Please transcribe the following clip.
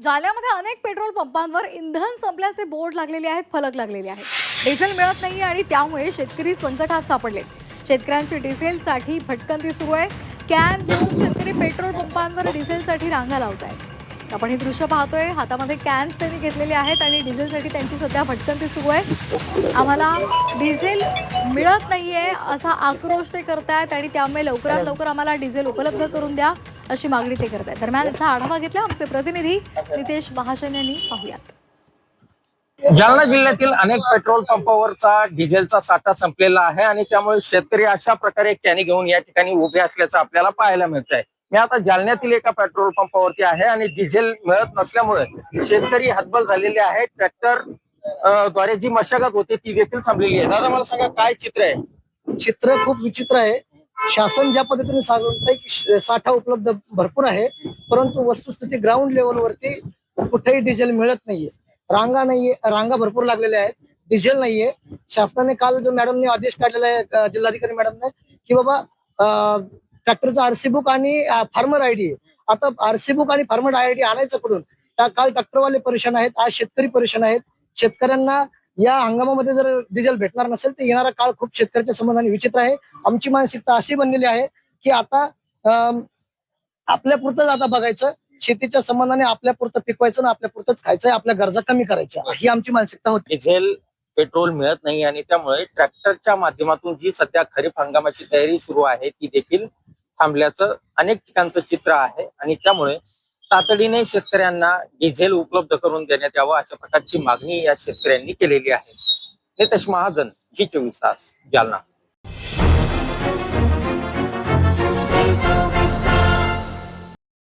जालन्यामध्ये अनेक पेट्रोल पंपांवर इंधन संपल्याचे बोर्ड लागलेले आहेत, फलक लागलेले आहेत। डिझेल मिळत नाही आणि त्यामुळे शेतकरी संकटात सापडले। शेतकऱ्यांची डिझेलसाठी भटकंती सुरू आहे। कॅन घेऊन शेतकरी पेट्रोल पंपांवर डिझेलसाठी रांगा लावत आहेत। आपण हे दृश्य पाहतोय, हातामध्ये कॅन्स त्यांनी घेतलेले आहेत आणि डिझेलसाठी त्यांची सध्या भटकंती सुरू आहे। आम्हाला डिझेल मिळत नाहीये असा आक्रोश ते करतायत आणि त्यामुळे लवकरात लवकर आम्हाला डिझेल उपलब्ध करून द्या अशी मागणी ते करतायत। दरम्यान इथला आढावा घेतला आमचे प्रतिनिधी नितेश महाजन यांनी। पाहूयात। जालना जिल्ह्यातील अनेक पेट्रोल पंपावरचा डिझेलचा साठा संपलेला आहे आणि त्यामुळे शेतकरी अशा प्रकारे कॅनी घेऊन या ठिकाणी उभे असल्याचं आपल्याला पाहायला मिळत आहे। मी आता जालन्यातील एका पेट्रोल पंपावरती आहे आणि डिझेल मिळत नसल्यामुळे शेतकरी हतबल झालेले आहेत। ट्रॅक्टर द्वारे जी मशागत होते ती देखील थांबलेली आहे। दादा, मला सांगा, काय चित्र आहे? चित्र खूप विचित्र आहे। शासन ज्या पद्धतीने सांगतंय की साठा उपलब्ध भरपूर आहे, परंतु वस्तुस्थिती ग्राउंड लेवलवरती कुठेही डिझेल मिळत नाहीये। रांगा नाहीये, रांगा भरपूर लागलेल्या आहेत, डिझेल नाहीये। शासनाने काल जो मॅडमने आदेश काढलेला आहे, जिल्हाधिकारी मॅडमने, की बाबा ट्रॅक्टरचा आरसी बुक आणि फार्मर आयडी। आता आरसी बुक आणि फार्मर आयडी आणायचं कुठून? काल ट्रॅक्टरवाले परेशान आहेत, आज शेतकरी परेशान आहेत। शेतकऱ्यांना या हंगामामध्ये जर डिझेल भेटणार नसेल तर येणारा काळ खूप शेतकऱ्याच्या संबंधाने विचित्र आहे। आमची मानसिकता अशी बनलेली आहे की आता आपल्या पुरतच आता बघायचं, शेतीच्या संबंधाने आपल्या पुरतं पिकवायचं ना आपल्या पुरतच खायचं, आपल्या गरजा कमी करायच्या, ही आमची मानसिकता होती। डिझेल पेट्रोल मिळत नाही आणि त्यामुळे ट्रॅक्टरच्या माध्यमातून जी सध्या खरीप हंगामाची तयारी सुरू आहे ती देखील थांबल्याचं अनेक ठिकाणचं चित्र आहे आणि त्यामुळे तातडीने शेतकऱ्यांना डिझेल उपलब्ध करून देण्यात यावं अशा प्रकारची मागणी या शेतकऱ्यांनी केलेली आहे। नितेश महाजन, जी 24 तास, जालना।